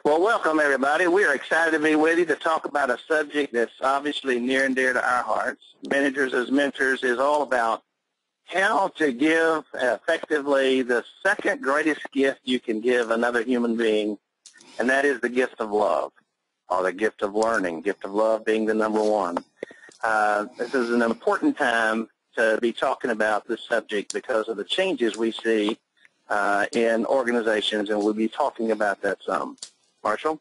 Well, welcome, everybody. We are excited to be with you to talk about a subject that's obviously near and dear to our hearts. Managers as Mentors is all about how to give effectively the second greatest gift you can give another human being, and that is the gift of love, or the gift of learning, gift of love being the number one. This is an important time to be talking about this subject because of the changes we see in organizations, and we'll be talking about that some. Marshall?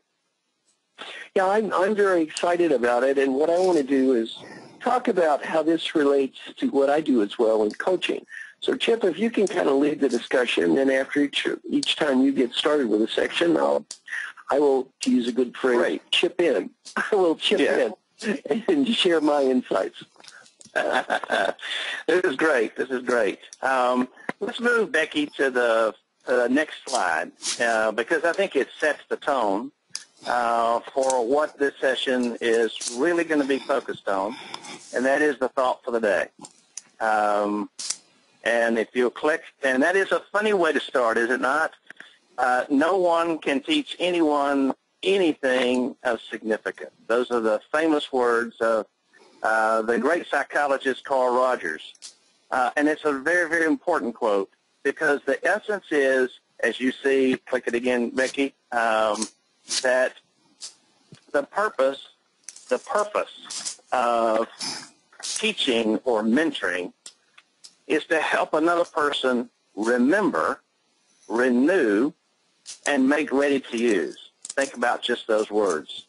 Yeah, I'm very excited about it, and what I want to do is talk about how this relates to what I do as well in coaching. So, Chip, if you can kind of lead the discussion, and after each time you get started with a section, I will, to use a good phrase, chip in. I will chip in and share my insights. This is great. This is great. Let's move, Becky, to the next slide because I think it sets the tone for what this session is really going to be focused on, and that is the thought for the day. And if you'll click, and that is a funny way to start, is it not? No one can teach anyone anything of significance. Those are the famous words of the great psychologist Carl Rogers. And it's a very, very important quote because the essence is, as you see, click it again, Becky, that the purpose of teaching or mentoring is to help another person remember, renew, and make ready to use. Think about just those words.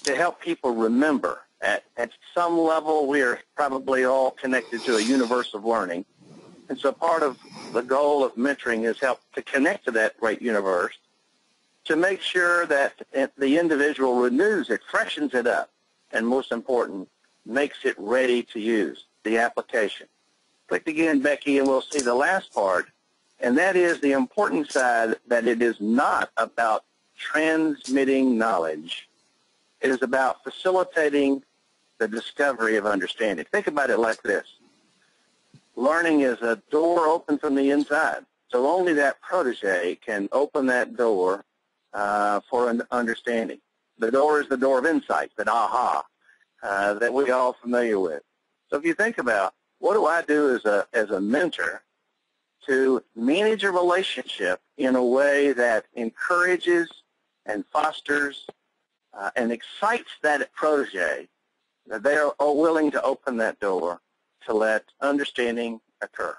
To help people remember. At some level, we are probably all connected to a universe of learning. And so part of the goal of mentoring is help to connect to that great universe to make sure that the individual renews it, freshens it up, and most important, makes it ready to use, the application. Click again, Becky, and we'll see the last part, and that is the important side that it is not about transmitting knowledge. It is about facilitating the discovery of understanding. Think about it like this. Learning is a door open from the inside. So only that protege can open that door for an understanding. The door is the door of insight, that aha, that we're all familiar with. So if you think about what do I do as a mentor to manage a relationship in a way that encourages and fosters and excites that protege, that they are willing to open that door to let understanding occur.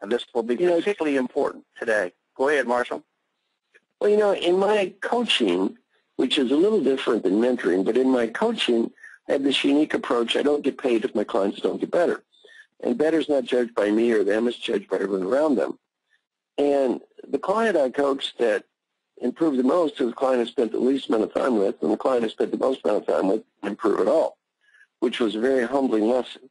And this will be particularly important today. Go ahead, Marshall. Well, in my coaching, which is a little different than mentoring, but in my coaching, I have this unique approach. I don't get paid if my clients don't get better. And better is not judged by me or them, it's judged by everyone around them. And the client I coach that improved the most is the client I spent the least amount of time with, and the client I spent the most amount of time with didn't improve at all, which was a very humbling lesson.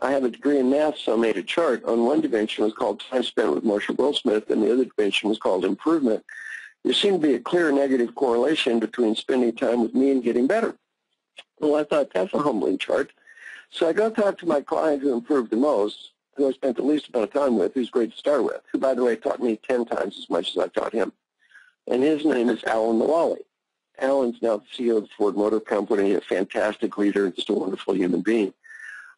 I have a degree in math, so I made a chart. On one dimension was called time spent with Marshall Goldsmith, and the other dimension was called improvement. There seemed to be a clear negative correlation between spending time with me and getting better. Well, I thought that's a humbling chart. So I go talk to my client who improved the most, who I spent the least amount of time with, who's great to start with, who, by the way, taught me 10 times as much as I taught him. And his name is Alan Mullally. Alan's now the CEO of the Ford Motor Company, a fantastic leader, and just a wonderful human being.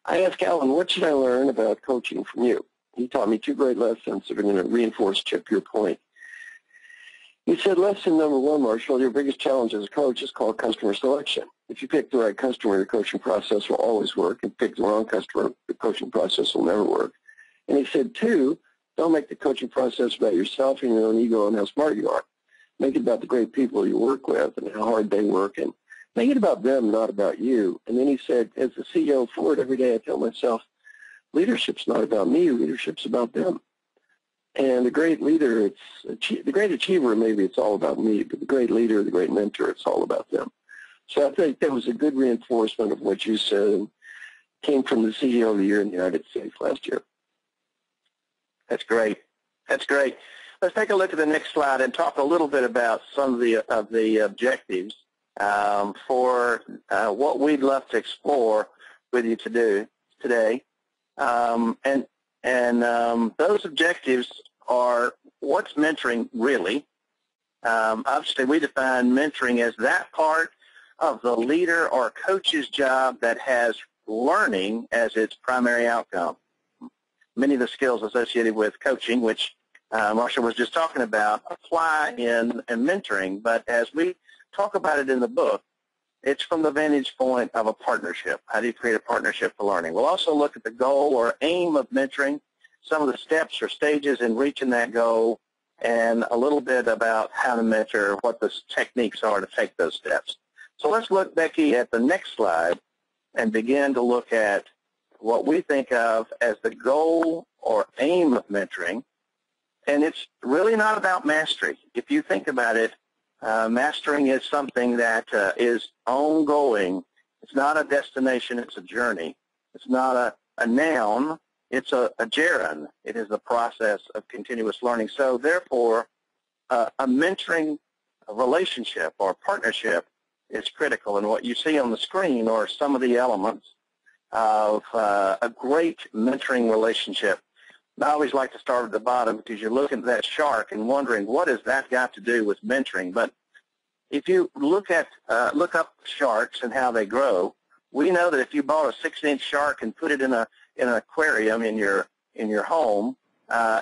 I asked Alan, what should I learn about coaching from you? He taught me two great lessons that are going to reinforce, Chip, your point. He said, lesson number one, Marshall, your biggest challenge as a coach is called customer selection. If you pick the right customer, your coaching process will always work. If you pick the wrong customer, the coaching process will never work. And he said, two, don't make the coaching process about yourself and your own ego and how smart you are. Make it about the great people you work with and how hard they work, and make it about them, not about you. And then he said, as the CEO of Ford, every day I tell myself, leadership's not about me, leadership's about them. And the great leader, the great achiever, maybe it's all about me, but the great leader, the great mentor, it's all about them. So I think that was a good reinforcement of what you said, and came from the CEO of the Year in the United States last year. That's great. That's great. Let's take a look at the next slide and talk a little bit about some of the objectives for what we'd love to explore with you today. And those objectives are what's mentoring really, Obviously, we define mentoring as that part of the leader or coach's job that has learning as its primary outcome. Many of the skills associated with coaching, which Marshall was just talking about, apply in mentoring. But as we talk about it in the book, it's from the vantage point of a partnership. How do you create a partnership for learning? We'll also look at the goal or aim of mentoring, some of the steps or stages in reaching that goal, and a little bit about how to mentor, what the techniques are to take those steps. So let's look, Becky, at the next slide and begin to look at what we think of as the goal or aim of mentoring. And it's really not about mastery. If you think about it, mastering is something that is ongoing. It's not a destination, it's a journey. It's not a noun, it's a gerund. It is the process of continuous learning. So therefore, a mentoring relationship or partnership is critical. And what you see on the screen are some of the elements of a great mentoring relationship. I always like to start at the bottom because you're looking at that shark and wondering, what has that got to do with mentoring? But if you look up sharks and how they grow, we know that if you bought a 6-inch shark and put it in an aquarium in your home,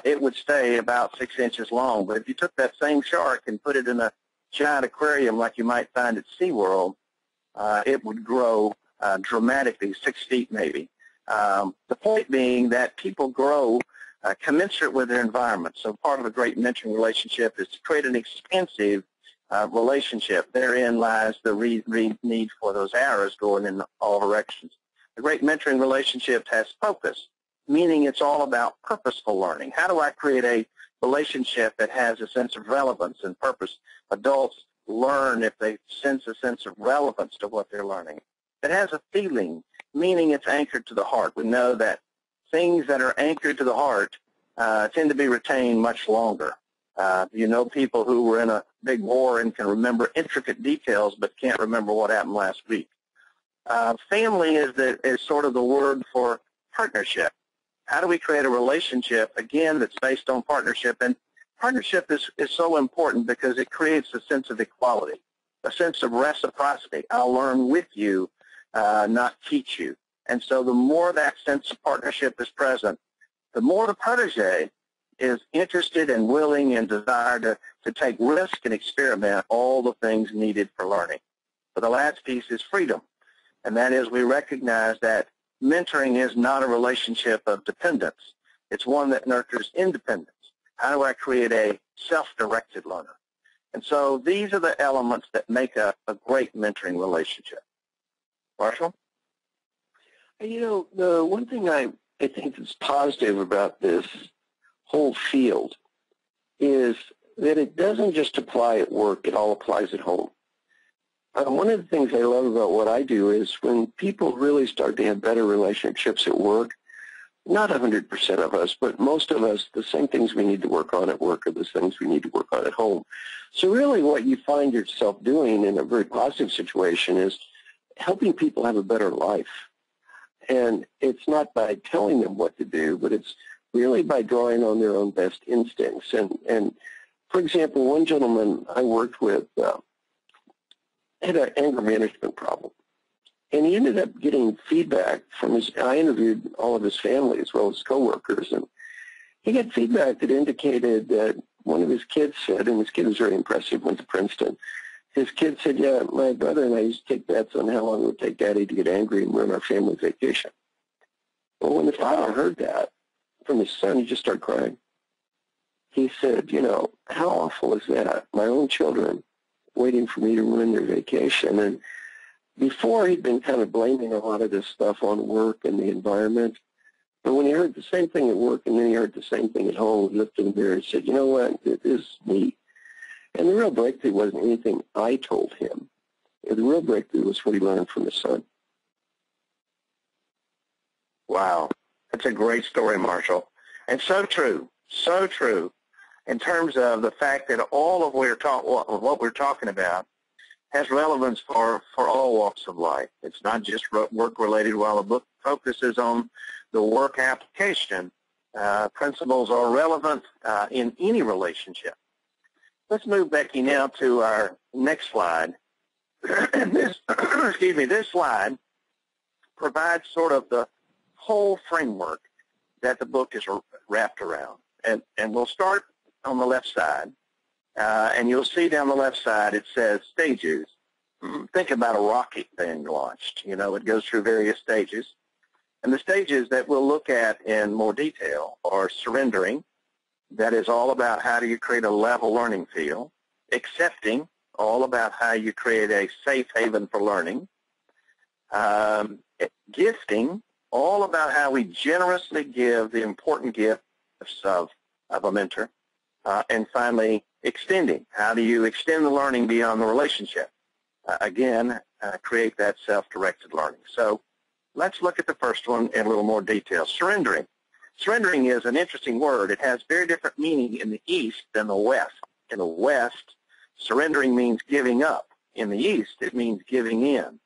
it would stay about 6 inches long. But if you took that same shark and put it in a giant aquarium like you might find at SeaWorld, it would grow dramatically, 6 feet maybe. The point being that people grow commensurate with their environment. So part of a great mentoring relationship is to create an expansive relationship. Therein lies the need for those arrows going in all directions. A great mentoring relationship has focus, meaning it's all about purposeful learning. How do I create a relationship that has a sense of relevance and purpose? Adults learn if they sense a sense of relevance to what they're learning. It has a feeling, meaning it's anchored to the heart. We know that things that are anchored to the heart tend to be retained much longer. You know people who were in a big war and can remember intricate details but can't remember what happened last week. Family is sort of the word for partnership. How do we create a relationship, again, that's based on partnership? And partnership is so important because it creates a sense of equality, a sense of reciprocity. I'll learn with you, not teach you. And so the more that sense of partnership is present, the more the protege is interested and willing and desire to take risk and experiment all the things needed for learning. But the last piece is freedom, and that is we recognize that mentoring is not a relationship of dependence. It's one that nurtures independence. How do I create a self-directed learner? And so these are the elements that make a great mentoring relationship. Marshall? You know, the one thing I think is positive about this whole field is that it doesn't just apply at work, it all applies at home. One of the things I love about what I do is when people really start to have better relationships at work, not 100% of us, but most of us, the same things we need to work on at work are the things we need to work on at home. So really what you find yourself doing in a very positive situation is helping people have a better life. And it's not by telling them what to do, but it's really by drawing on their own best instincts. And for example, one gentleman I worked with had an anger management problem. And he ended up getting feedback from I interviewed all of his family as well as coworkers, and he got feedback that indicated that one of his kids said, and his kid was very impressive, went to Princeton. His kid said, yeah, my brother and I used to take bets on how long it would take Daddy to get angry and ruin our family vacation. Well, when the father heard that from his son, he just started crying. He said, you know, how awful is that? My own children waiting for me to ruin their vacation. And before, he'd been kind of blaming a lot of this stuff on work and the environment. But when he heard the same thing at work and then he heard the same thing at home, he looked in the mirror and said, you know what, it is me. And the real breakthrough wasn't anything I told him. The real breakthrough was what he learned from his son. Wow. That's a great story, Marshall. And so true in terms of the fact that all of what we're talking about has relevance for all walks of life. It's not just work-related. While the book focuses on the work application, principles are relevant in any relationship. Let's move, Becky, now to our next slide. This, excuse me, this slide provides sort of the whole framework that the book is wrapped around. And we'll start on the left side, and you'll see down the left side it says stages. Think about a rocket being launched. You know, it goes through various stages. And the stages that we'll look at in more detail are surrendering. That is all about how do you create a level learning field. Accepting, all about how you create a safe haven for learning. Gifting, all about how we generously give the important gifts of a mentor. And finally, extending, how do you extend the learning beyond the relationship? Again, create that self-directed learning. So let's look at the first one in a little more detail. Surrendering. Surrendering is an interesting word. It has very different meaning in the East than the West. In the West, surrendering means giving up. In the East, it means giving in.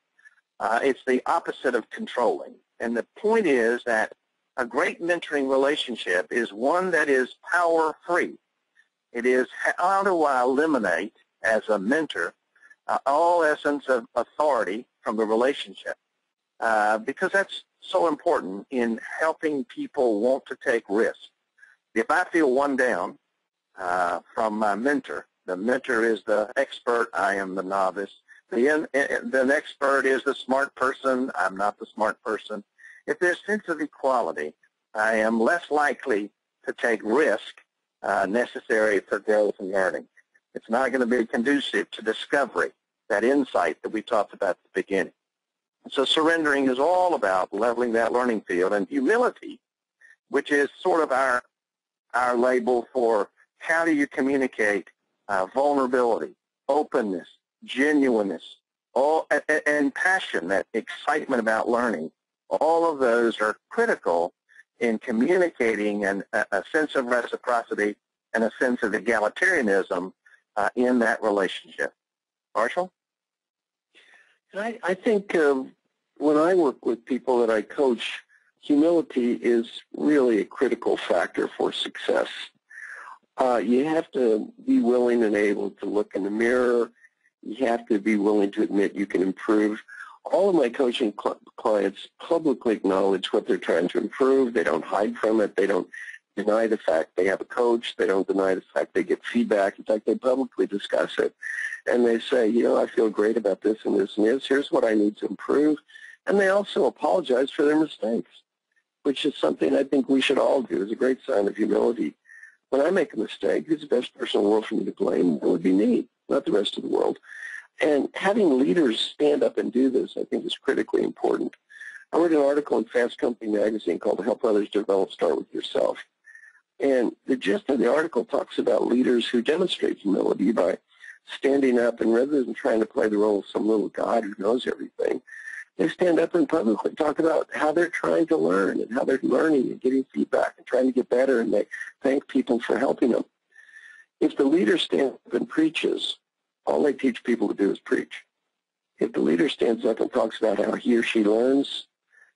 It's the opposite of controlling. And the point is that a great mentoring relationship is one that is power-free. It is how do I eliminate, as a mentor, all essence of authority from the relationship, because that's so important in helping people want to take risks. If I feel one down from my mentor, the mentor is the expert, I am the novice. The expert is the smart person, I'm not the smart person. If there's a sense of equality, I am less likely to take risk necessary for growth and learning. It's not going to be conducive to discovery, that insight that we talked about at the beginning. So surrendering is all about leveling that learning field, and humility, which is sort of our label for how do you communicate vulnerability, openness, genuineness, and passion, that excitement about learning. All of those are critical in communicating a sense of reciprocity and a sense of egalitarianism in that relationship. Marshall? I think when I work with people that I coach, humility is really a critical factor for success. You have to be willing and able to look in the mirror. You have to be willing to admit you can improve. All of my coaching clients publicly acknowledge what they're trying to improve. They don't hide from it. They don't deny the fact they have a coach. They don't deny the fact they get feedback. In fact, they publicly discuss it. And they say, you know, I feel great about this and this and this. Here's what I need to improve. And they also apologize for their mistakes, which is something I think we should all do. It's a great sign of humility. When I make a mistake, who's the best person in the world for me to blame? It would be me, not the rest of the world. And having leaders stand up and do this, I think, is critically important. I wrote an article in Fast Company magazine called Help Others Develop, Start With Yourself. And the gist of the article talks about leaders who demonstrate humility by standing up, and rather than trying to play the role of some little god who knows everything, they stand up and publicly talk about how they're trying to learn and how they're learning and getting feedback and trying to get better, and they thank people for helping them. If the leader stands up and preaches, all they teach people to do is preach. If the leader stands up and talks about how he or she learns,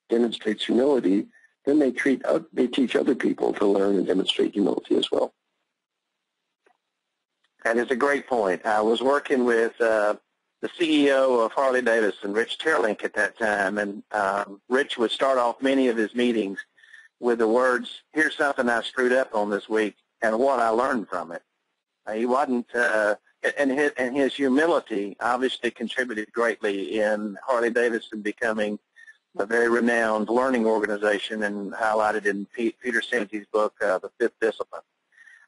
demonstrates humility, then they teach other people to learn and demonstrate humility as well. That is a great point. I was working with the CEO of Harley-Davidson, Rich Terlink, at that time, and Rich would start off many of his meetings with the words, here's something I screwed up on this week and what I learned from it. He wasn't, and his humility obviously contributed greatly in Harley-Davidson becoming a very renowned learning organization and highlighted in Peter Sente's book, The Fifth Discipline.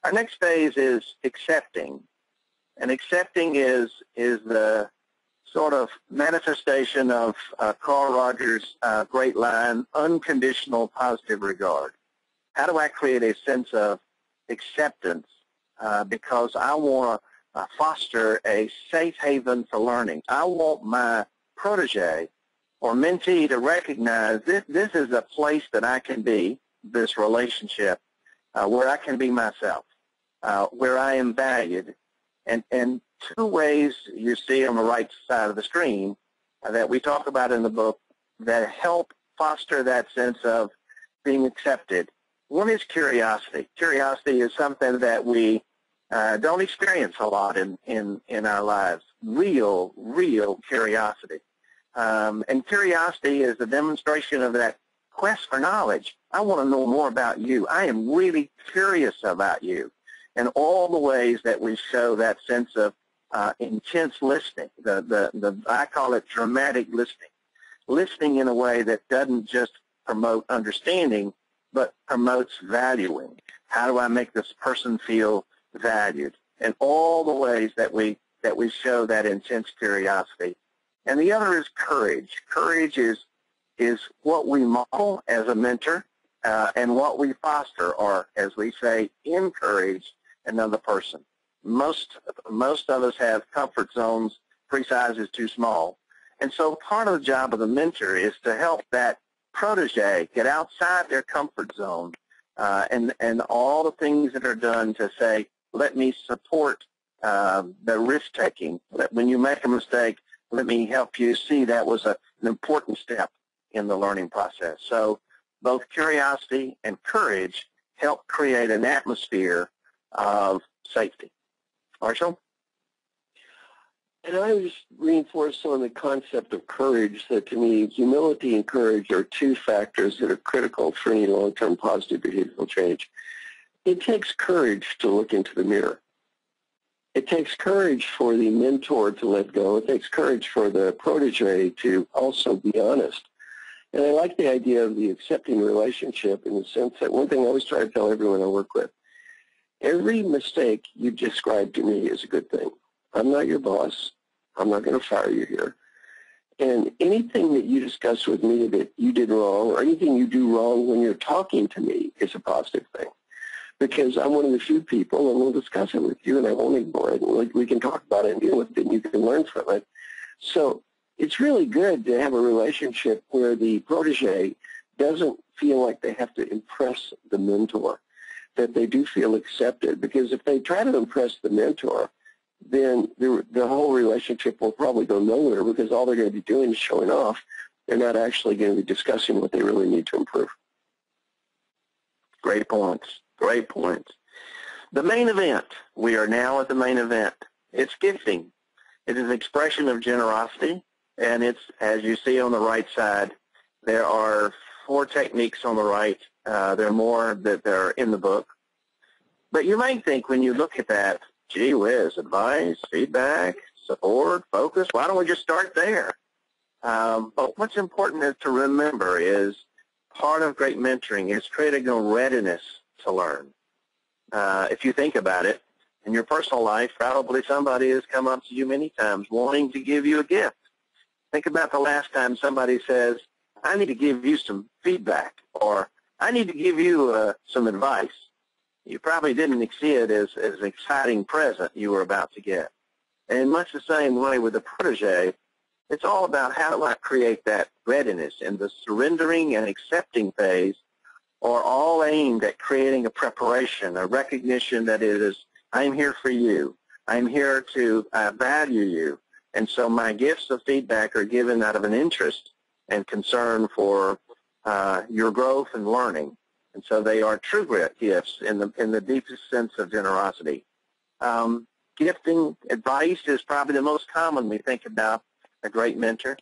Our next phase is accepting, and accepting is the sort of manifestation of Carl Rogers' great line, unconditional positive regard. How do I create a sense of acceptance because I want to foster a safe haven for learning? I want my protege or mentee to recognize this is a place that I can be, this relationship, where I can be myself, where I am valued. And two ways you see on the right side of the screen that we talk about in the book that help foster that sense of being accepted. One is curiosity. Curiosity is something that we don't experience a lot in our lives. Real curiosity. And curiosity is a demonstration of that quest for knowledge. I want to know more about you. I am really curious about you. And all the ways that we show that sense of intense listening, I call it dramatic listening. Listening in a way that doesn't just promote understanding, but promotes valuing. How do I make this person feel valued? And all the ways that we show that intense curiosity. And the other is courage. Courage is what we model as a mentor and what we foster, or as we say, encourage another person. Most of us have comfort zones, 3 sizes too small. And so part of the job of the mentor is to help that protege get outside their comfort zone and all the things that are done to say, let me support the risk-taking. That when you make a mistake, let me help you see that was an important step in the learning process. So both curiosity and courage help create an atmosphere of safety. Marshall? And I would just reinforce on the concept of courage that, to me, humility and courage are 2 factors that are critical for any long-term positive behavioral change. It takes courage to look into the mirror. It takes courage for the mentor to let go. It takes courage for the protege to also be honest. And I like the idea of the accepting relationship in the sense that one thing I always try to tell everyone I work with, every mistake you describe to me is a good thing. I'm not your boss. I'm not going to fire you here. And anything that you discuss with me that you did wrong, or anything you do wrong when you're talking to me, is a positive thing. Because I'm one of the few people, and we'll discuss it with you, and I won't ignore it. And we can talk about it and deal with it, and you can learn from it. So it's really good to have a relationship where the protege doesn't feel like they have to impress the mentor, that they do feel accepted. Because if they try to impress the mentor, then the whole relationship will probably go nowhere, because all they're going to be doing is showing off. They're not actually going to be discussing what they really need to improve. Great points. Great points. The main event. We are now at the main event. It's gifting. It is an expression of generosity, and it's, as you see on the right side, there are 4 techniques on the right. There are more that are in the book. But you might think when you look at that, gee whiz, advice, feedback, support, focus, why don't we just start there? But what's important is to remember is part of great mentoring is creating a readiness to learn. If you think about it, in your personal life, probably somebody has come up to you many times wanting to give you a gift. Think about the last time somebody says, I need to give you some feedback, or I need to give you some advice. You probably didn't see it as an exciting present you were about to get. And in much the same way with the protege, it's all about how do I create that readiness, and the surrendering and accepting phase are all aimed at creating a preparation, a recognition that it is, I'm here for you. I'm here to value you. And so my gifts of feedback are given out of an interest and concern for your growth and learning. And so they are true gifts in the deepest sense of generosity. Gifting advice is probably the most common we think about a great mentor.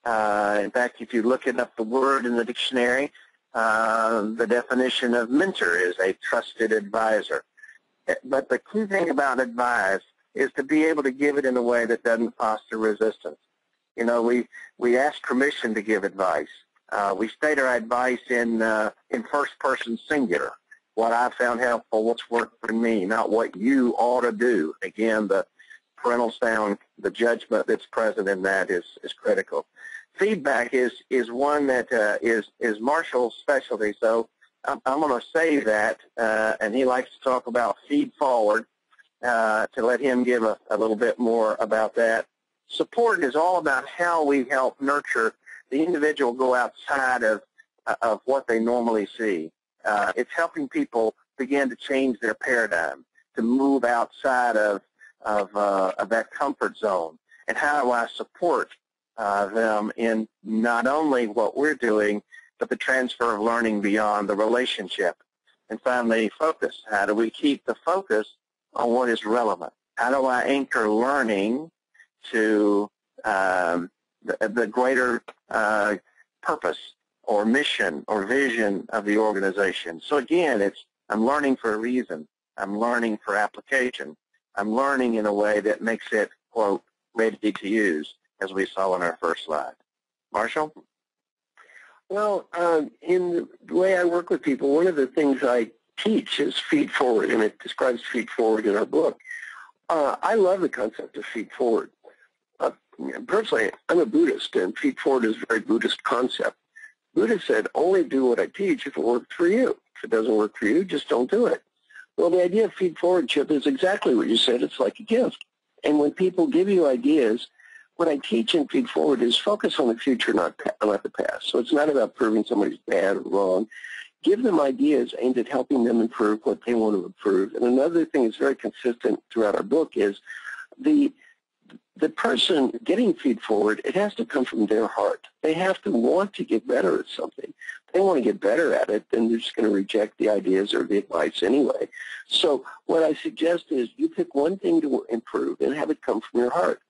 In fact, if you look up the word in the dictionary, the definition of mentor is a trusted advisor. But the key thing about advice is to be able to give it in a way that doesn't foster resistance. You know, we ask permission to give advice. We state our advice in first person singular. What I found helpful, what's worked for me, not what you ought to do. Again, the parental sound, the judgment that's present in that is critical. Feedback is one that is Marshall's specialty, so I'm going to say that, and he likes to talk about feed forward, to let him give a little bit more about that. Support is all about how we help nurture the individual go outside of what they normally see. It's helping people begin to change their paradigm, to move outside of that comfort zone. And how do I support them in not only what we're doing, but the transfer of learning beyond the relationship. And finally, focus. How do we keep the focus on what is relevant? How do I anchor learning to the greater purpose or mission or vision of the organization? So again, I'm learning for a reason. I'm learning for application. I'm learning in a way that makes it, quote, ready to use, as we saw in our first slide. Marshall? Well, in the way I work with people, one of the things I teach is feed forward, and it describes feed forward in our book. I love the concept of feed forward. Personally, I'm a Buddhist, and feed forward is a very Buddhist concept. Buddha said, only do what I teach if it worked for you. If it doesn't work for you, just don't do it. Well, the idea of feed forward, Chip, is exactly what you said. It's like a gift. And when people give you ideas, what I teach in feed forward is focus on the future, not the past. So it's not about proving somebody's bad or wrong. Give them ideas aimed at helping them improve what they want to improve. And another thing that's very consistent throughout our book is the person getting feed forward, it has to come from their heart. They have to want to get better at something. If they want to get better at it, then they're just going to reject the ideas or the advice anyway. So what I suggest is you pick one thing to improve and have it come from your heart.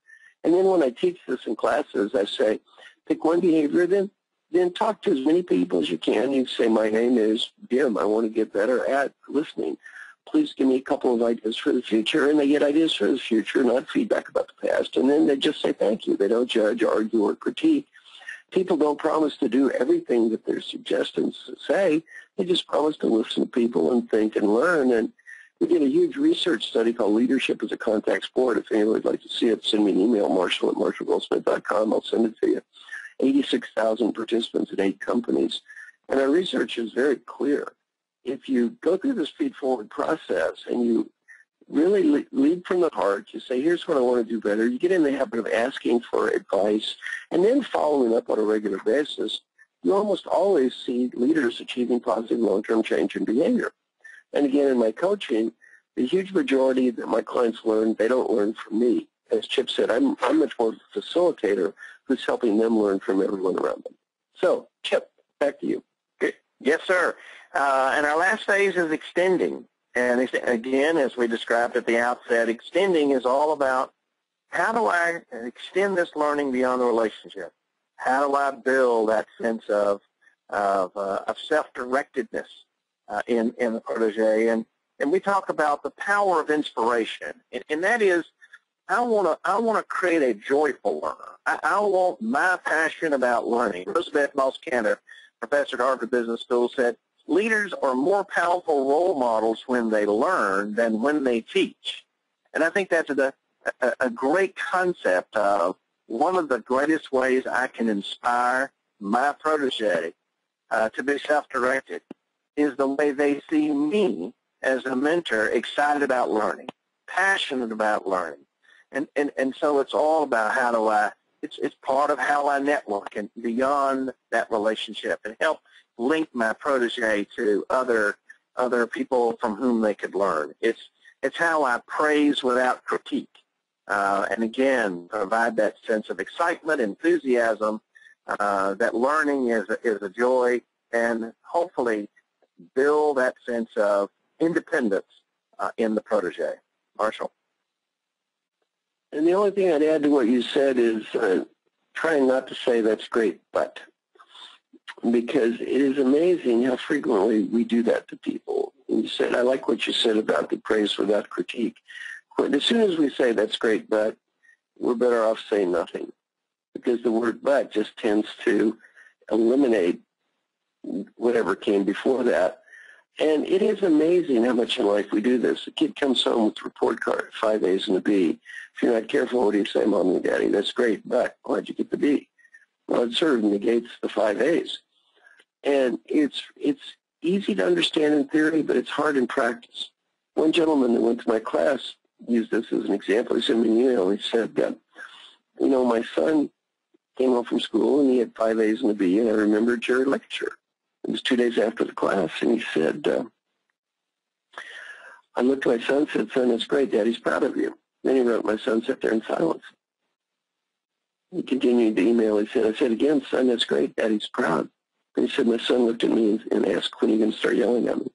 And then when I teach this in classes, I say, pick one behavior, then talk to as many people as you can. You say, my name is Jim. I want to get better at listening. Please give me a couple of ideas for the future. And they get ideas for the future, not feedback about the past. And then they just say thank you. They don't judge, argue, or critique. People don't promise to do everything that their suggestions say. They just promise to listen to people and think and learn. And we did a huge research study called Leadership as a Contact Sport. If anyone would like to see it, send me an email, marshall@marshallgoldsmith.com. I'll send it to you. 86,000 participants in 8 companies. And our research is very clear. If you go through this feed-forward process and you really lead from the heart, you say, here's what I want to do better, you get in the habit of asking for advice and then following up on a regular basis, you almost always see leaders achieving positive long-term change in behavior. And again, in my coaching, the huge majority that my clients learn, they don't learn from me. As Chip said, I'm much more of a facilitator who's helping them learn from everyone around them. So, Chip, back to you. Yes, sir. And our last phase is extending. And again, as we described at the outset, extending is all about how do I extend this learning beyond the relationship? How do I build that sense of self-directedness in the protege? And we talk about the power of inspiration, and that is I want to create a joyful learner. I want my passion about learning. Roosevelt Moss-Kanter, professor at Harvard Business School, said, leaders are more powerful role models when they learn than when they teach. And I think that's a great concept of one of the greatest ways I can inspire my protege to be self-directed is the way they see me as a mentor, excited about learning, passionate about learning. And so it's all about how do it's part of how I network and beyond that relationship and help link my protege to other people from whom they could learn. It's how I praise without critique. And again, provide that sense of excitement, enthusiasm, that learning is a joy, and hopefully build that sense of independence in the protege. Marshall? And the only thing I'd add to what you said is trying not to say that's great, but, because it is amazing how frequently we do that to people. And you said, I like what you said about the praise without critique. As soon as we say that's great, but, we're better off saying nothing, because the word but just tends to eliminate whatever came before that. And it is amazing how much in life we do this. A kid comes home with a report card, 5 A's and a B. If you're not careful, what do you say, Mom and Daddy? That's great, but why'd you get the B? Well, it sort of negates the 5 A's. And it's easy to understand in theory, but it's hard in practice. One gentleman that went to my class used this as an example. He sent me an email. He said, my son came home from school and he had 5 A's and a B, and I remembered your lecture. It was 2 days after the class, and he said, I looked at my son and said, son, that's great. Daddy's proud of you. Then he wrote, my son sat there in silence. He continued the email. He said, I said again, son, that's great. Daddy's proud. And he said, my son looked at me and asked, when are you going to start yelling at me?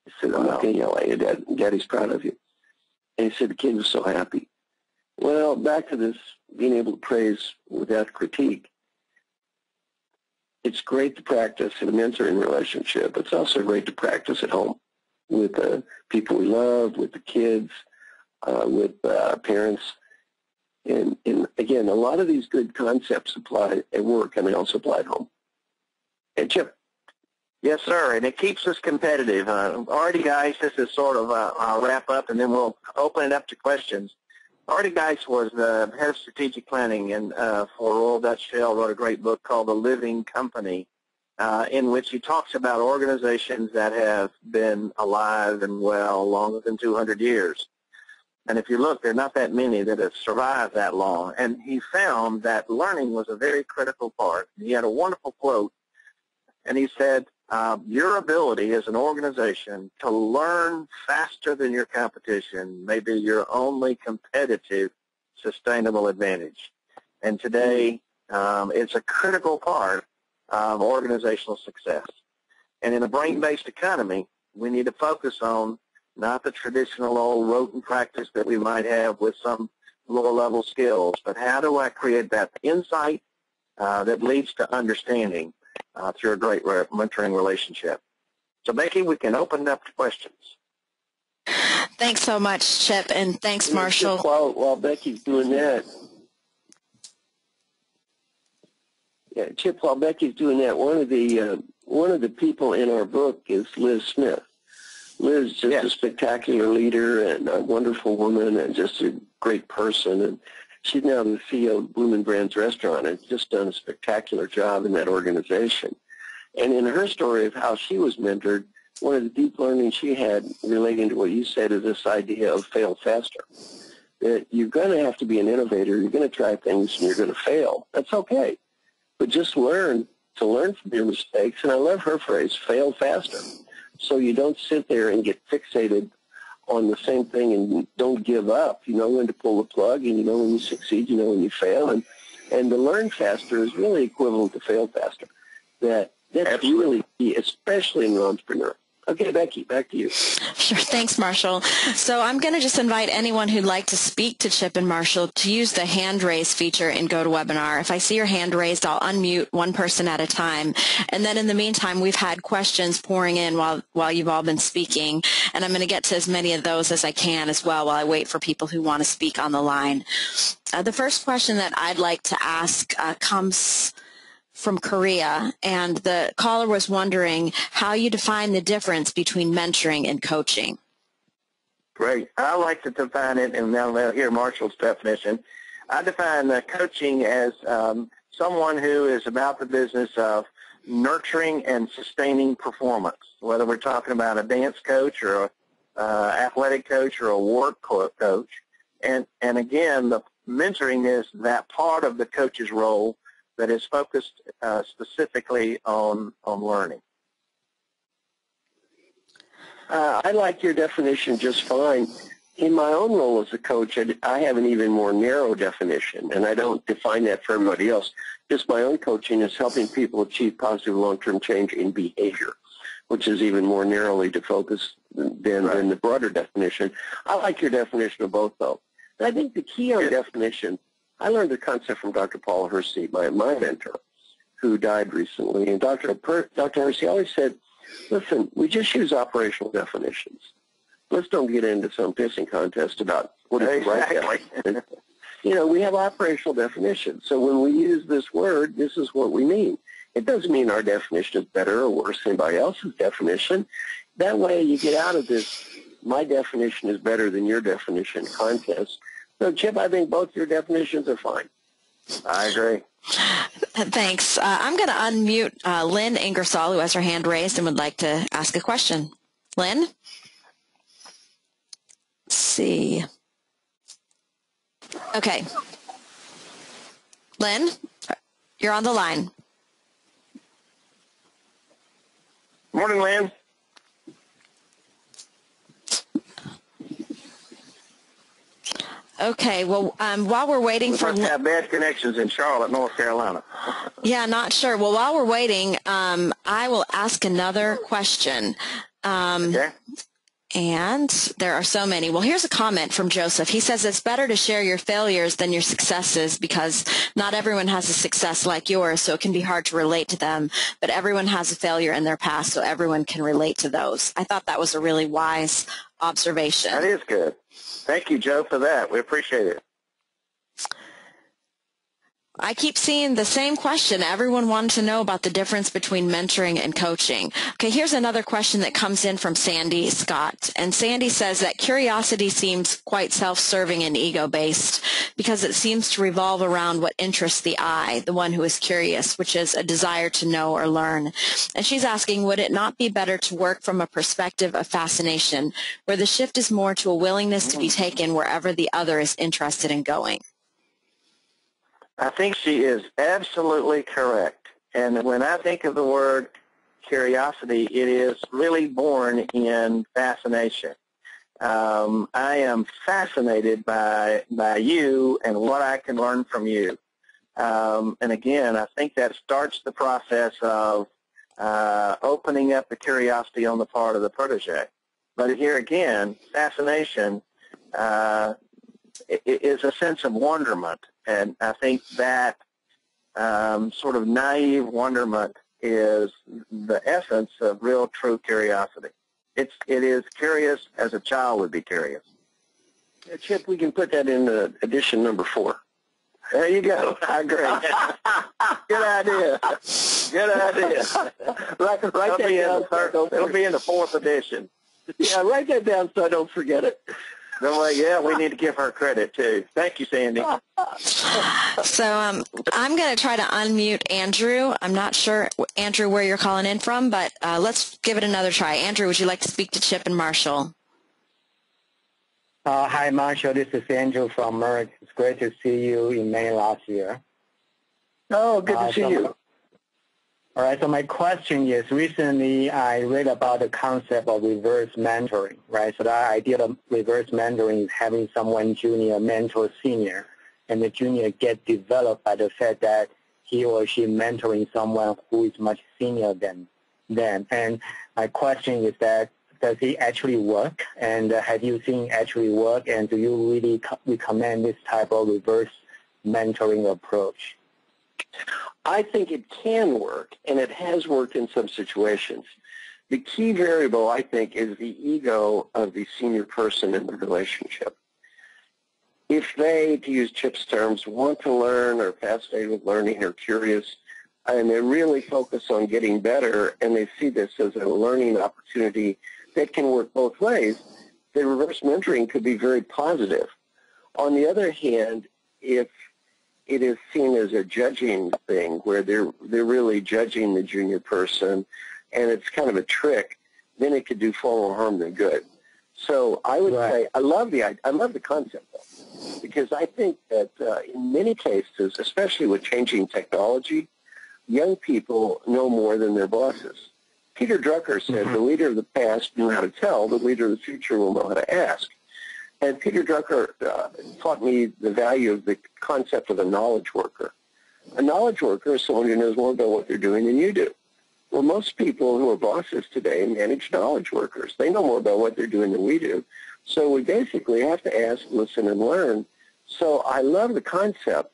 I said, I'm not going to yell at you, Dad. Daddy's proud of you. And he said, the kid was so happy. Well, back to this being able to praise without critique. It's great to practice in a mentoring relationship. It's also great to practice at home with the people we love, with the kids, with parents. And again, a lot of these good concepts apply at work, and they also apply at home. And Chip? Yes, sir, and it keeps us competitive. Already, guys, this is sort of I'll wrap up, and then we'll open it up to questions. Artie Geis was the head of strategic planning and for Royal Dutch Shell, wrote a great book called The Living Company, in which he talks about organizations that have been alive and well longer than 200 years. And if you look, there are not that many that have survived that long. And he found that learning was a very critical part. He had a wonderful quote, and he said, your ability as an organization to learn faster than your competition may be your only competitive sustainable advantage. And today, it's a critical part of organizational success. And in a brain-based economy, we need to focus on not the traditional old rote and practice that we might have with some lower-level skills, but how do I create that insight that leads to understanding through a great mentoring relationship. So, Becky, we can open it up to questions. Thanks so much, Chip, and thanks, Marshall. While Becky's doing that, Chip, while Becky's doing that, one of the people in our book is Liz Smith. Liz is just a spectacular leader and a wonderful woman and just a great person. And she's now the CEO of Bloomin' Brands restaurant and just done a spectacular job in that organization. And in her story of how she was mentored, one of the deep learnings she had relating to what you said is this idea of fail faster. That you're going to have to be an innovator. You're going to try things and you're going to fail. That's okay. But just learn from your mistakes. And I love her phrase, fail faster. So you don't sit there and get fixated on the same thing and don't give up. You know when to pull the plug, and you know when you succeed, you know when you fail. And to learn faster is really equivalent to fail faster. That's Absolutely. Really key, especially in an entrepreneur. Okay, Becky, back to you. Sure. Thanks, Marshall. So I'm going to just invite anyone who'd like to speak to Chip and Marshall to use the hand raise feature in GoToWebinar. If I see your hand raised, I'll unmute one person at a time. And then in the meantime, we've had questions pouring in while you've all been speaking. And I'm going to get to as many of those as I can as well while I wait for people who want to speak on the line. The first question that I'd like to ask comes from Korea, and the caller was wondering how you define the difference between mentoring and coaching. Great. I like to define it, and now I'll hear Marshall's definition. I define coaching as someone who is about the business of nurturing and sustaining performance, whether we're talking about a dance coach or an athletic coach or a work coach. And again, the mentoring is that part of the coach's role that is focused specifically on learning. I like your definition just fine. In my own role as a coach, I have an even more narrow definition, and I don't define that for everybody else. Just my own coaching is helping people achieve positive long-term change in behavior, which is even more narrowly to focus than the broader definition. I like your definition of both, though. And I think the key on definition, I learned the concept from Dr. Paul Hersey, my mentor, who died recently. And Dr. Hersey always said, listen, we just use operational definitions. Let's don't get into some pissing contest about what is the right definition. You know, we have operational definitions. So when we use this word, this is what we mean. It doesn't mean our definition is better or worse than anybody else's definition. That way you get out of this, my definition is better than your definition contest. So, Chip, I think both your definitions are fine. I agree. Thanks. I'm going to unmute Lynn Ingersoll, who has her hand raised and would like to ask a question. Lynn? Let's see. Okay. Lynn, you're on the line. Morning, Lynn. Okay, well, while we're waiting for... We must have bad connections in Charlotte, North Carolina. Yeah, not sure. Well, while we're waiting, I will ask another question. Okay. And there are so many. Well, here's a comment from Joseph. He says it's better to share your failures than your successes because not everyone has a success like yours, so it can be hard to relate to them. But everyone has a failure in their past, so everyone can relate to those. I thought that was a really wise observation. That is good. Thank you, Joe, for that. We appreciate it. I keep seeing the same question. Everyone wanted to know about the difference between mentoring and coaching. Okay, here's another question that comes in from Sandy Scott. And Sandy says that curiosity seems quite self-serving and ego-based because it seems to revolve around what interests the I, the one who is curious, which is a desire to know or learn. And she's asking, would it not be better to work from a perspective of fascination, where the shift is more to a willingness to be taken wherever the other is interested in going? I think she is absolutely correct. And when I think of the word curiosity, it is really born in fascination. I am fascinated by you and what I can learn from you. And again, I think that starts the process of opening up the curiosity on the part of the protege. But here again, fascination is a sense of wonderment. And I think that sort of naive wonderment is the essence of real, true curiosity. It is curious as a child would be curious. Yeah, Chip, we can put that in edition number 4. There you go. I agree. Good idea. Good idea. Write that down. It'll be in the 4th edition. Yeah, write that down so I don't forget it. No, yeah, we need to give her credit, too. Thank you, Sandy. So I'm going to try to unmute Andrew. I'm not sure, Andrew, where you're calling in from, but let's give it another try. Andrew, would you like to speak to Chip and Marshall? Hi, Marshall. This is Andrew from Merck. It's great to see you in May last year. Oh, good to see you. All right, so my question is, recently I read about the concept of reverse mentoring, right? So the idea of reverse mentoring is having someone junior mentor senior, and the junior get developed by the fact that he or she mentoring someone who is much senior than them. And my question is that, does it actually work? And have you seen it actually work? And do you really recommend this type of reverse mentoring approach? I think it can work, and it has worked in some situations. The key variable, I think, is the ego of the senior person in the relationship. If they, to use Chip's terms, want to learn or fascinated with learning or curious, and they really focus on getting better, and they see this as a learning opportunity that can work both ways, the reverse mentoring could be very positive. On the other hand, if it is seen as a judging thing where they're really judging the junior person and it's kind of a trick, then it could do far more harm than good. So I would say I love the concept though, because I think that in many cases, especially with changing technology, young people know more than their bosses. Peter Drucker said, the leader of the past knew how to tell, the leader of the future will know how to ask. And Peter Drucker taught me the value of the concept of a knowledge worker. A knowledge worker is someone who knows more about what they're doing than you do. Well, most people who are bosses today manage knowledge workers. They know more about what they're doing than we do. So we basically have to ask, listen, and learn. So I love the concept.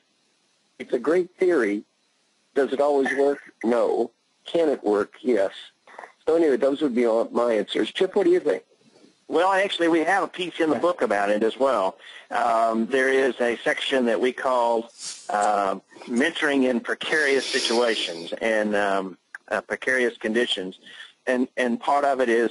It's a great theory. Does it always work? No. Can it work? Yes. So anyway, those would be all my answers. Chip, what do you think? Well, actually, we have a piece in the book about it as well. There is a section that we call mentoring in precarious situations and precarious conditions. And part of it is,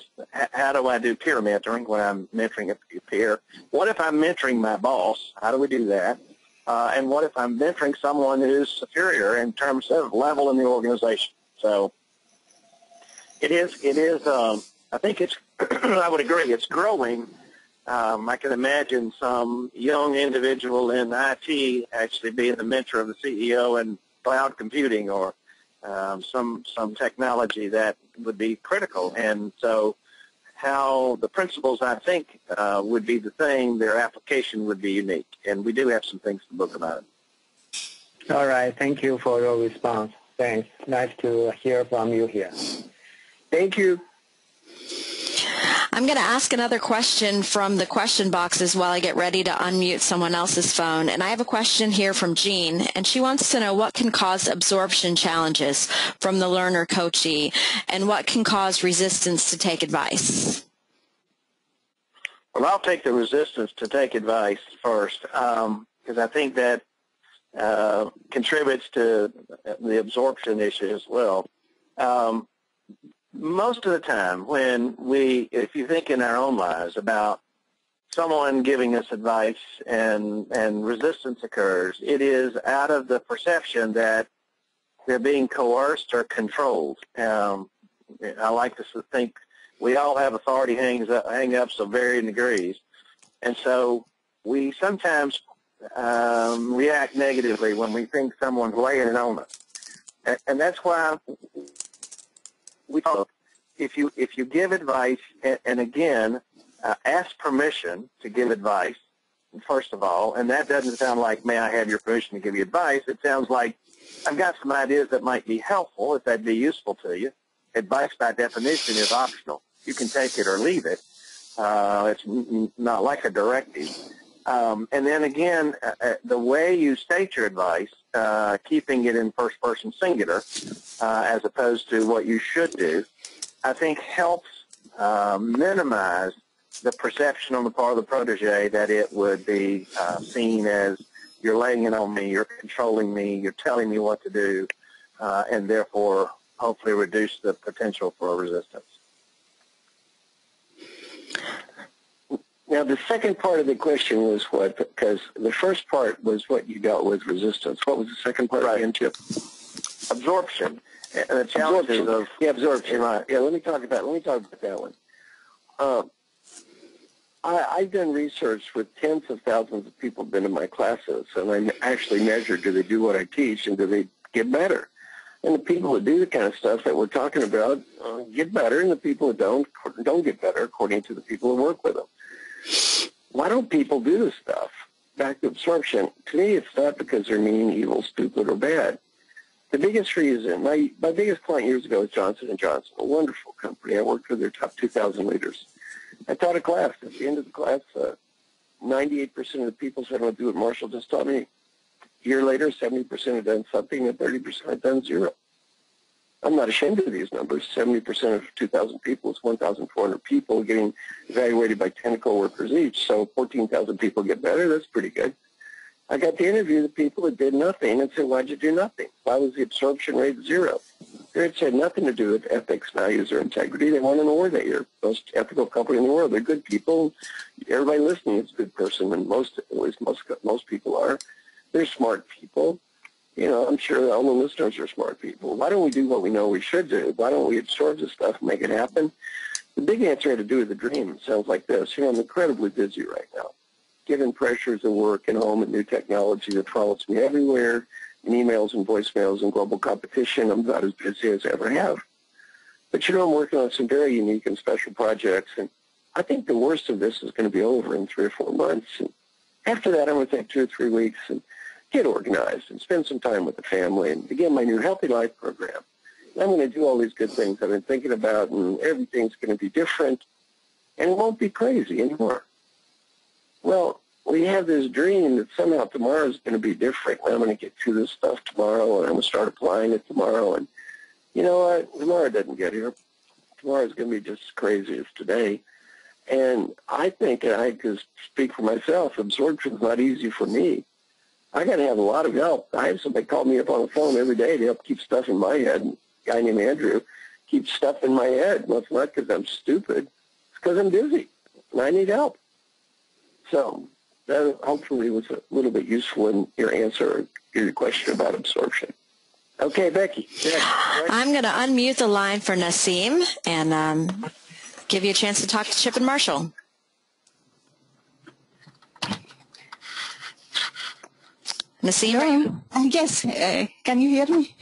how do I do peer mentoring when I'm mentoring a peer? What if I'm mentoring my boss? How do we do that? And what if I'm mentoring someone who's superior in terms of level in the organization? So it is. I think it's, I would agree, it's growing. I can imagine some young individual in IT actually being the mentor of the CEO in cloud computing or some technology that would be critical. And so how the principles, I think, would be the same, their application would be unique. And we do have some things to book about it. All right. Thank you for your response. Thanks. Nice to hear from you here. Thank you. I'm going to ask another question from the question boxes while I get ready to unmute someone else's phone. And I have a question here from Jean, and she wants to know what can cause absorption challenges from the learner coachee, and what can cause resistance to take advice. Well, I'll take the resistance to take advice first, because I think that contributes to the absorption issue as well. Most of the time when if you think in our own lives about someone giving us advice and resistance occurs, it is out of the perception that they're being coerced or controlled. I like to think we all have authority hang-ups of varying degrees, and so we sometimes react negatively when we think someone's laying it on us, and that's why if you give advice, and again, ask permission to give advice, first of all, and that doesn't sound like, may I have your permission to give you advice? It sounds like, I've got some ideas that might be helpful, if that'd be useful to you. Advice by definition is optional. You can take it or leave it. It's not like a directive. And then again, the way you state your advice, keeping it in first person singular, as opposed to what you should do, I think helps minimize the perception on the part of the protege that it would be seen as you're laying it on me, you're controlling me, you're telling me what to do, and therefore hopefully reduce the potential for resistance. Now, the second part of the question was what? Because the first part was what you dealt with, resistance. What was the second part again, Chip? Absorption. And the challenges of absorption. Right. Yeah, let me talk about that one. I've done research with tens of thousands of people been in my classes, and I actually measured, do they do what I teach, and do they get better? And the people that do the kind of stuff that we're talking about get better, and the people that don't get better, according to the people who work with them. Why don't people do this stuff? Back to absorption. To me, it's not because they're mean, evil, stupid, or bad. The biggest reason, my biggest client years ago was Johnson & Johnson, a wonderful company. I worked with their top 2,000 leaders. I taught a class. At the end of the class, 98% of the people said, "I'll do what Marshall just taught me." A year later, 70% had done something, and 30% had done zero. I'm not ashamed of these numbers. 70% of 2,000 people is 1,400 people getting evaluated by 10 coworkers each. So 14,000 people get better. That's pretty good. I got to interview the people that did nothing and said, "Why'd you do nothing? Why was the absorption rate zero?" It had nothing to do with ethics, values, or integrity. They won an award that year. Most ethical company in the world. They're good people. Everybody listening is a good person, and most people are. They're smart people. You know, I'm sure all the listeners are smart people. Why don't we do what we know we should do? Why don't we absorb this stuff and make it happen? The big answer had to do with the dream. It sounds like this. You know, I'm incredibly busy right now. Given pressures of work and home and new technology that follows me everywhere, and emails and voicemails and global competition, I'm about as busy as I ever have. But, you know, I'm working on some very unique and special projects, and I think the worst of this is going to be over in 3 or 4 months. And after that, I'm going to take 2 or 3 weeks and get organized and spend some time with the family and begin my new Healthy Life program. And I'm going to do all these good things I've been thinking about, and everything's going to be different, and it won't be crazy anymore. Well, we have this dream that somehow tomorrow is going to be different. I'm going to get through this stuff tomorrow, and I'm going to start applying it tomorrow. And you know what? Tomorrow doesn't get here. Tomorrow is going to be just as crazy as today. And I think, and I just speak for myself, absorption is not easy for me. I got to have a lot of help. I have somebody call me up on the phone every day to help keep stuff in my head. A guy named Andrew keeps stuff in my head. Well, it's not because I'm stupid. It's because I'm busy, and I need help. So that hopefully was a little bit useful in your answer, your question about absorption. Okay, Becky. I'm going to unmute the line for Nassim and give you a chance to talk to Chip and Marshall. Nassim? Yes. Can you hear me?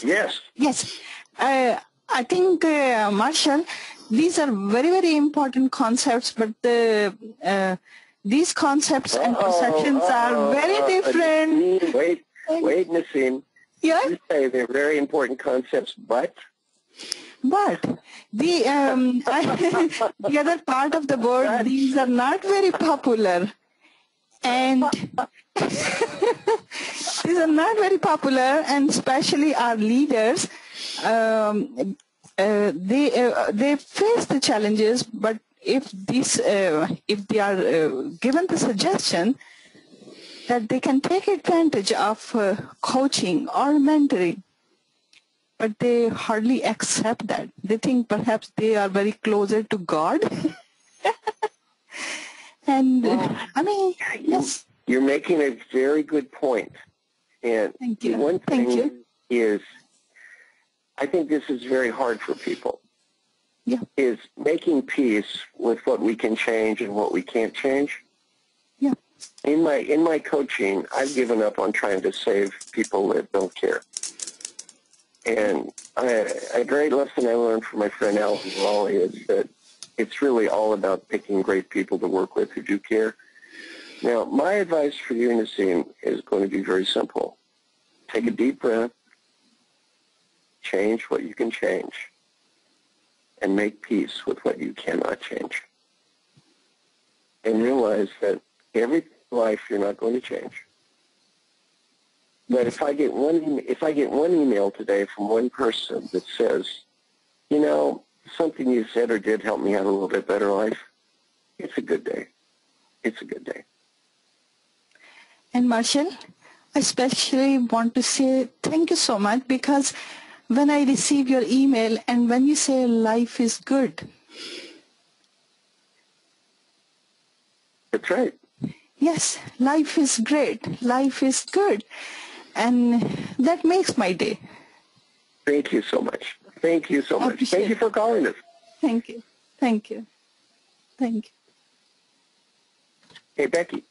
Yes. Yes. I think, Marshall, these are very, very important concepts, but these concepts and perceptions are very different. Wait, Nassim. Yeah? You say they're very important concepts, but But the the other part of the board, these are not very popular, and these are not very popular, and especially our leaders, they face the challenges. But if they are given the suggestion that they can take advantage of coaching or mentoring, but they hardly accept that. They think perhaps they are very closer to God. And I mean, yes. You're making a very good point. And Thank you. One thing Thank you. is, I think this is very hard for people. Yeah. Is making peace with what we can change and what we can't change. Yeah. In my coaching, I've given up on trying to save people that don't care. And a great lesson I learned from my friend Alan Raleigh is that it's really all about picking great people to work with who do care. Now, my advice for you, Nassim, is going to be very simple. Take a deep breath, change what you can change, and make peace with what you cannot change. And realize that every life you're not going to change. But if I get one email today from one person that says, you know, something you said or did helped me have a little bit better life, it's a good day. It's a good day. And Marshall, I especially want to say thank you so much, because when I receive your email and when you say life is good. That's right. Yes, life is great. Life is good. And that makes my day. Thank you so much. Thank you so much. Thank you for calling us. Thank you. Thank you. Thank you. Hey, Becky.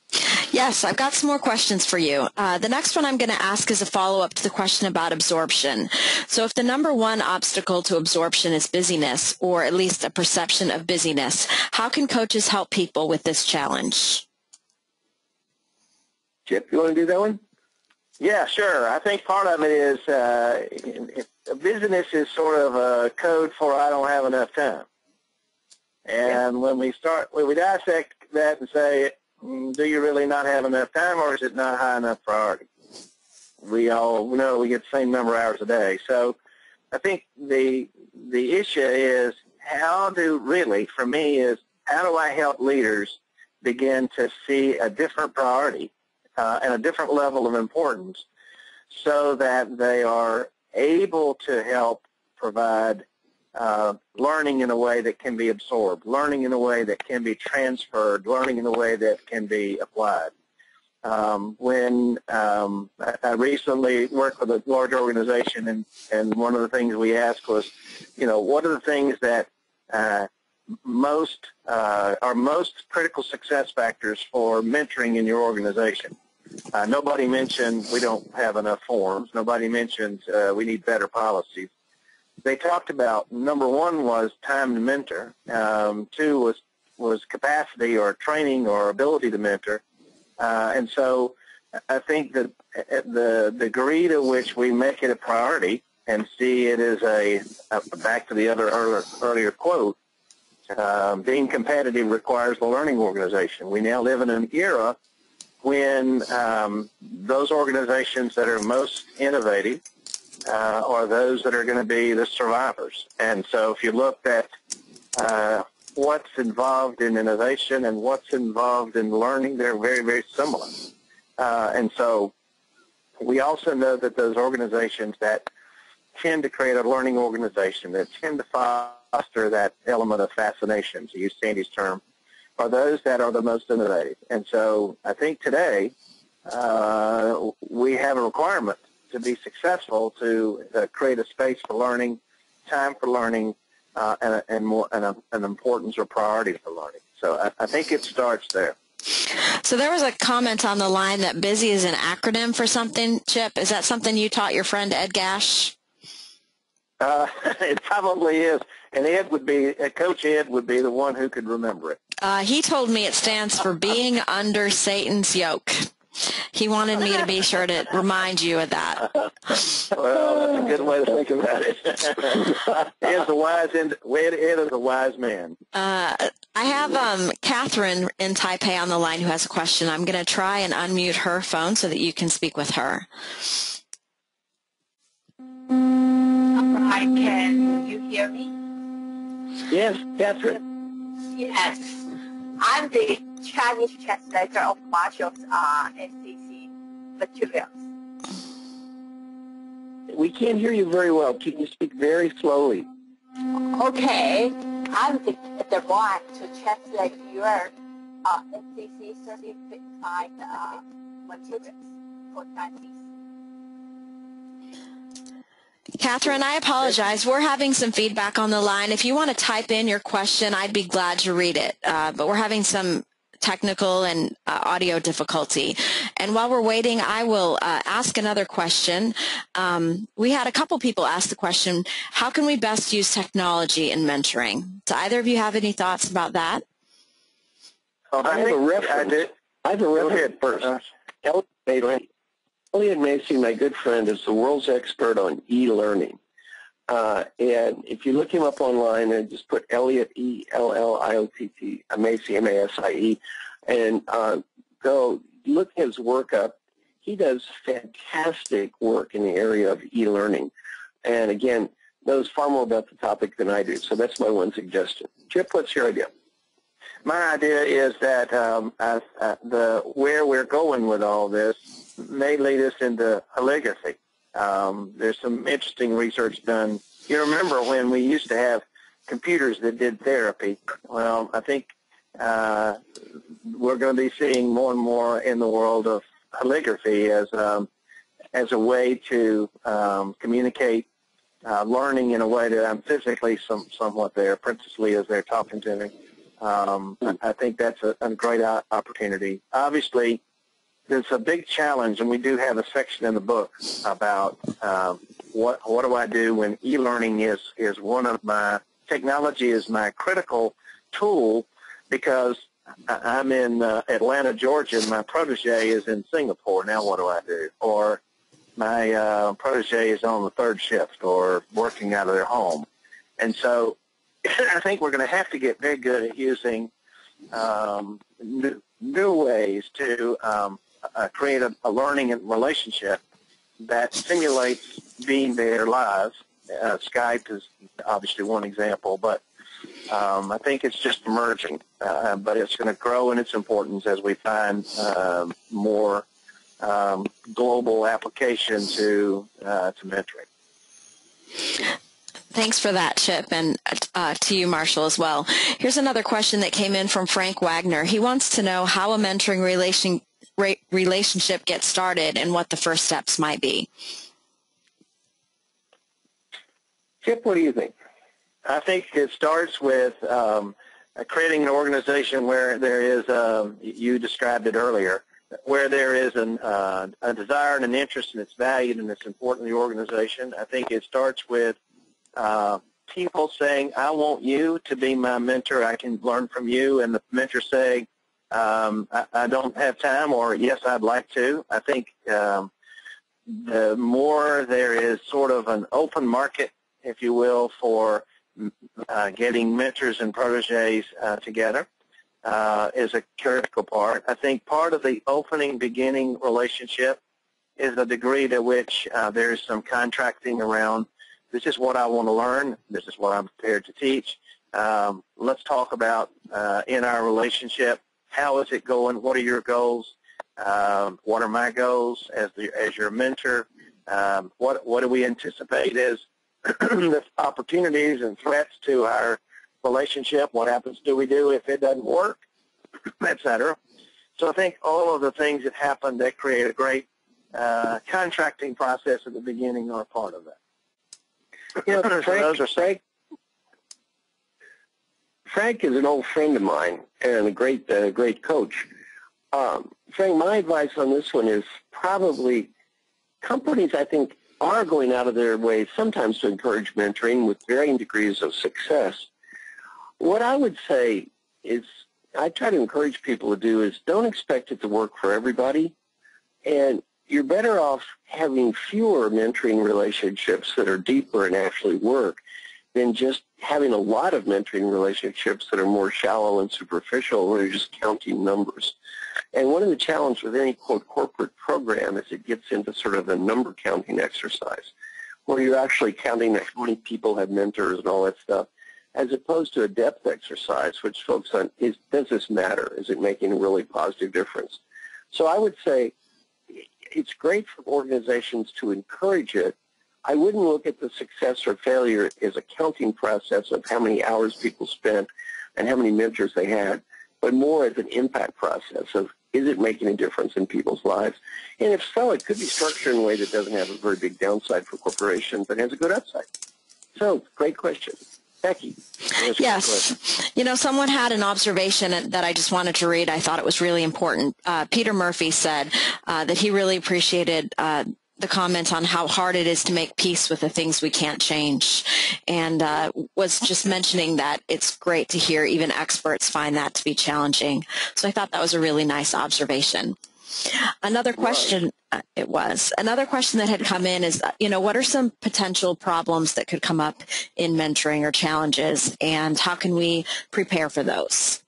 Yes, I've got some more questions for you. The next one I'm going to ask is a follow-up to the question about absorption. So if the number one obstacle to absorption is busyness, or at least a perception of busyness, how can coaches help people with this challenge? Chip, you want to do that one? Yeah, sure. I think part of it is business is sort of a code for I don't have enough time. And when we dissect that and say, do you really not have enough time, or is it not high enough priority? We all know we get the same number of hours a day. So I think the issue is for me is how do I help leaders begin to see a different priority and a different level of importance so that they are able to help provide learning in a way that can be absorbed, learning in a way that can be transferred, learning in a way that can be applied. When I recently worked with a large organization, and one of the things we asked was, what are the things that are most critical success factors for mentoring in your organization? Nobody mentioned we don't have enough forms. Nobody mentioned we need better policies. They talked about, number one was time to mentor. Two was capacity or training or ability to mentor. And so I think that the degree to which we make it a priority and see it as back to the earlier quote, being competitive requires the learning organization. We now live in an era when those organizations that are most innovative are those that are going to be the survivors. And so if you looked at what's involved in innovation and what's involved in learning, they're very, very similar. And so we also know that those organizations that tend to create a learning organization, that tend to foster that element of fascination, to use Sandy's term, are those that are the most innovative. And so I think today we have a requirement to be successful to create a space for learning, time for learning, and an importance or priority for learning. So I think it starts there. So there was a comment on the line that busy is an acronym for something, Chip. Is that something you taught your friend Ed Gash? It probably is. And Coach Ed would be the one who could remember it. He told me it stands for being under Satan's yoke. He wanted me to be sure to remind you of that. Well, that's a good way to think about it. Ed is a wise man. I have Catherine in Taipei on the line who has a question. I'm going to try and unmute her phone so that you can speak with her. Hi, can you hear me? Yes, Catherine. Yes. I'm the Chinese translator of Marshall's SCC materials. We can't hear you very well. Can you speak very slowly? Okay. I'm the one to translate your SCC certified materials for Chinese. Catherine, I apologize. We're having some feedback on the line. If you want to type in your question, I'd be glad to read it. But we're having some technical and audio difficulty. And while we're waiting, I will ask another question. We had a couple people ask the question, how can we best use technology in mentoring? Do either of you have any thoughts about that? I have a reference. Go ahead first. Elliot Macy, my good friend, is the world's expert on e-learning. And if you look him up online and just put Elliot, E-L-L-I-O-T-T, Macy, M-A-S-I-E, and go look his work up. He does fantastic work in the area of e-learning. And again, knows far more about the topic than I do. So that's my one suggestion. Chip, what's your idea? My idea is that where we're going with all this may lead us into calligraphy. There's some interesting research done. You remember when we used to have computers that did therapy? Well, I think we're going to be seeing more and more in the world of calligraphy as a way to communicate learning in a way that I'm physically somewhat there, principally as they're talking to me. I think that's a great opportunity. Obviously, there's a big challenge, and we do have a section in the book about what do I do when e-learning is one of my technology is my critical tool, because I'm in Atlanta, Georgia, and my protege is in Singapore. Now what do I do? Or my protege is on the third shift or working out of their home. And so I think we're going to have to get very good at using new ways to create a learning and relationship that simulates being there live. Skype is obviously one example, but I think it's just emerging. But it's going to grow in its importance as we find more global application to mentoring. Thanks for that, Chip, and to you, Marshall, as well. Here's another question that came in from Frank Wagner. He wants to know how a mentoring relationship gets started and what the first steps might be. Chip, what do you think? I think it starts with creating an organization where there is, you described it earlier, where there is a desire and an interest and it's valued and it's important to the organization. I think it starts with people saying, I want you to be my mentor. I can learn from you. And the mentor saying, I don't have time, or yes, I'd like to. I think the more there is sort of an open market, if you will, for getting mentors and proteges together is a critical part. I think part of the beginning relationship is the degree to which there is some contracting around, this is what I want to learn, this is what I'm prepared to teach. Let's talk about in our relationship, how is it going, what are your goals, what are my goals as your mentor, what do we anticipate as the opportunities and threats to our relationship, what happens do we do if it doesn't work, et cetera. So I think all of the things that happen that create a great contracting process at the beginning are a part of that. You know, Frank is an old friend of mine and a great coach. Frank, my advice on this one is probably companies, I think, are going out of their way sometimes to encourage mentoring with varying degrees of success. What I would say is I try to encourage people to do is don't expect it to work for everybody. And you're better off having fewer mentoring relationships that are deeper and actually work than just having a lot of mentoring relationships that are more shallow and superficial where you're just counting numbers. And one of the challenges with any, quote, corporate program is it gets into sort of a number counting exercise where you're actually counting how many people have mentors and all that stuff, as opposed to a depth exercise, which focuses on, does this matter? Is it making a really positive difference? So I would say it's great for organizations to encourage it. I wouldn't look at the success or failure as a counting process of how many hours people spent and how many mentors they had, but more as an impact process of, is it making a difference in people's lives? And if so, it could be structured in a way that doesn't have a very big downside for corporations, but has a good upside. So, great question. Becky. Yes. You know, someone had an observation that I just wanted to read. I thought it was really important. Peter Murphy said that he really appreciated the comment on how hard it is to make peace with the things we can't change, and was just mentioning that it's great to hear even experts find that to be challenging. So I thought that was a really nice observation. Another question, another question that had come in is, you know, what are some potential problems that could come up in mentoring or challenges, and how can we prepare for those?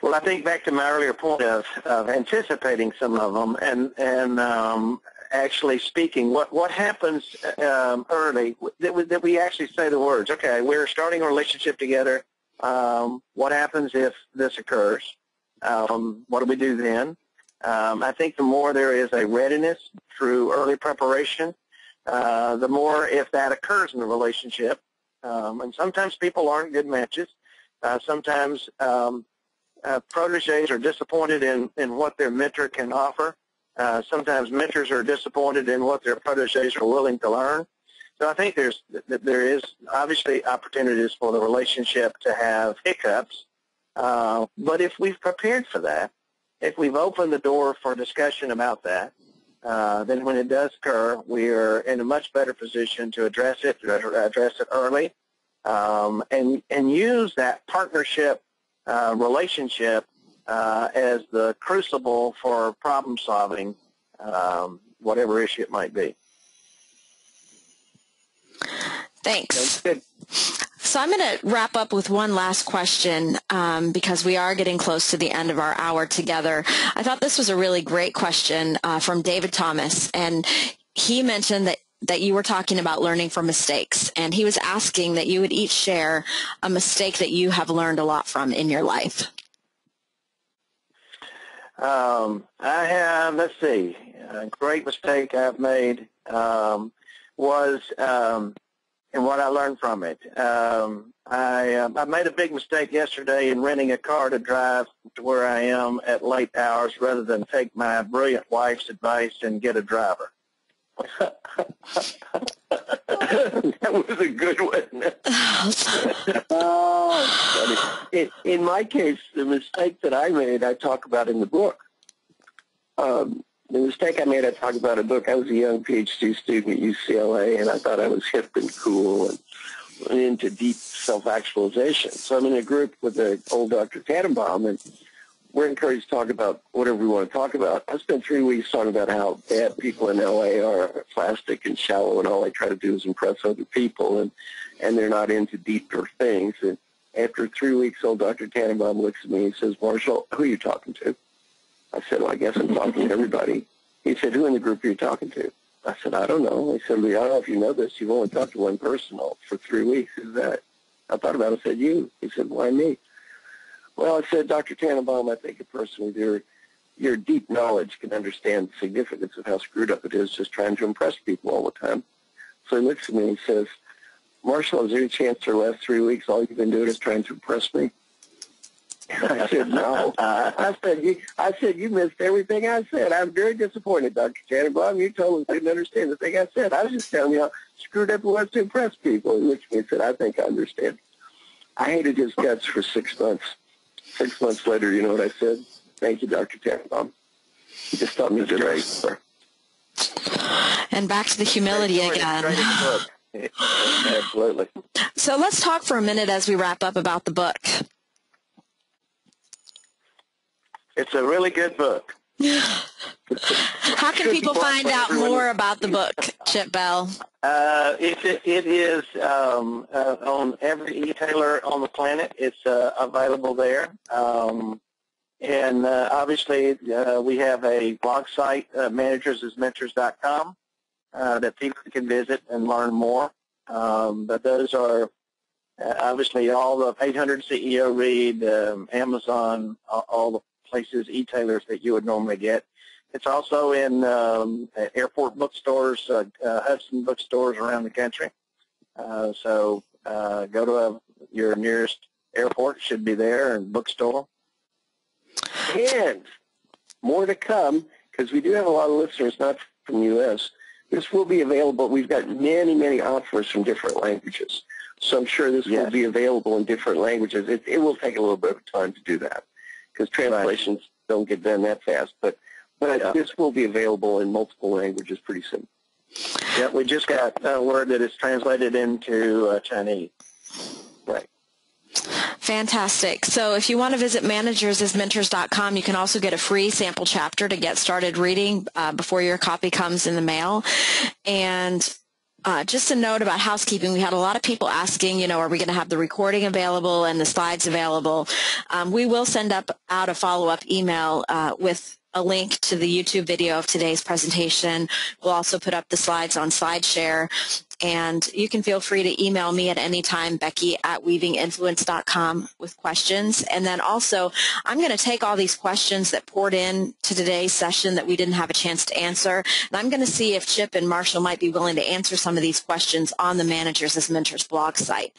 Well, I think back to my earlier point of anticipating some of them and actually speaking. What happens early that we actually say the words, okay, we're starting a relationship together. What happens if this occurs? What do we do then? I think the more there is a readiness through early preparation, the more, if that occurs in the relationship, and sometimes people aren't good matches. Sometimes protégés are disappointed in what their mentor can offer. Sometimes mentors are disappointed in what their protégés are willing to learn. So I think there is obviously opportunities for the relationship to have hiccups. But if we've prepared for that, if we've opened the door for discussion about that, then when it does occur, we are in a much better position to address it early, and use that partnership relationship as the crucible for problem solving, whatever issue it might be. Thanks. Good. So I'm going to wrap up with one last question because we are getting close to the end of our hour together. I thought this was a really great question from David Thomas, and he mentioned that you were talking about learning from mistakes, and he was asking that you would each share a mistake that you have learned a lot from in your life. I have, let's see, a great mistake I've made was, and what I learned from it. I made a big mistake yesterday in renting a car to drive to where I am at late hours rather than take my brilliant wife's advice and get a driver. That was a good one. Oh, funny. In my case, the mistake that I made, I talk about in the book. The mistake I made, I talk about in the book. I was a young PhD student at UCLA, and I thought I was hip and cool and went into deep self-actualization. So I'm in a group with the old Dr. Tannenbaum, and we're encouraged to talk about whatever we want to talk about. I spent 3 weeks talking about how bad people in L.A. are plastic and shallow, and all they try to do is impress other people, and they're not into deeper things. And after 3 weeks, old Dr. Tannenbaum looks at me and says, "Marshall, who are you talking to?" I said, "Well, I guess I'm talking to everybody." He said, "Who in the group are you talking to?" I said, "I don't know." He said, "Well, I don't know if you know this. You've only talked to one person for 3 weeks. Who's that?" I thought about it. I said, "You." He said, "Why me?" Well, I said, "Dr. Tannenbaum, I think a person with your deep knowledge can understand the significance of how screwed up it is just trying to impress people all the time." So he looks at me and he says, "Marshall, is there any chance for the last 3 weeks all you've been doing is trying to impress me?" I said, "No." I said, "You missed everything I said. I'm very disappointed, Dr. Tannenbaum. You totally didn't understand the thing I said. I was just telling you how screwed up it was to impress people." He looked at me and said, "I think I understand." I hated his guts for 6 months. 6 months later, you know what I said? "Thank you, Dr. Tannenbaum. He just taught me to great." And back to the humility again. Absolutely. So let's talk for a minute as we wrap up about the book. It's a really good book. How can people find out more about the book, Chip Bell? It is on every e-tailer on the planet. It's available there. And obviously, we have a blog site, managersasmentors.com, that people can visit and learn more. But those are obviously all the 800 CEO Read, Amazon, all the places, e-tailers that you would normally get. It's also in airport bookstores, Hudson bookstores around the country. So go to your nearest airport, should be there, and bookstore. And more to come, because we do have a lot of listeners not from the U.S. This will be available. We've got many, many offers from different languages. So I'm sure this will be available in different languages. It will take a little bit of time to do that, because translations don't get done that fast. But this will be available in multiple languages pretty soon. Yeah, we just got word that it's translated into Chinese. Right. Fantastic. So if you want to visit managersasmentors.com, you can also get a free sample chapter to get started reading before your copy comes in the mail. And just a note about housekeeping. We had a lot of people asking, are we going to have the recording available and the slides available? We will send out a follow-up email with a link to the YouTube video of today's presentation. We'll also put up the slides on SlideShare. And you can feel free to email me at any time, Becky@weavinginfluence.com, with questions. And then also, I'm going to take all these questions that poured in to today's session that we didn't have a chance to answer, and I'm going to see if Chip and Marshall might be willing to answer some of these questions on the Managers as Mentors blog site.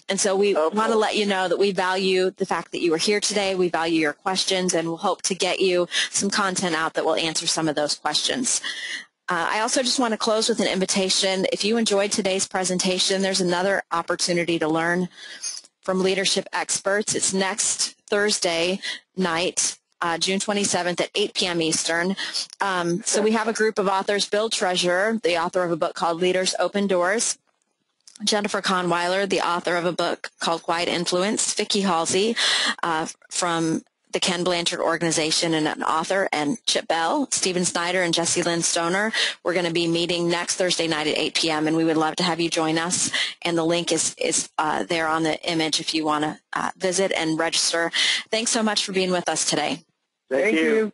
And so we want to let you know that we value the fact that you were here today. We value your questions, and we'll hope to get you some content out that will answer some of those questions. I also just want to close with an invitation. If you enjoyed today's presentation, there's another opportunity to learn from leadership experts. It's next Thursday night, June 27th at 8 p.m. Eastern. So we have a group of authors: Bill Treasurer, the author of a book called Leaders Open Doors; Jennifer Kahnweiler, the author of a book called Quiet Influence; Vicki Halsey from the Ken Blanchard Organization and an author; and Chip Bell, Stephen Snyder, and Jessie Lynn Stoner. We're going to be meeting next Thursday night at 8 p.m., and we would love to have you join us. And the link is there on the image if you want to visit and register. Thanks so much for being with us today. Thank you.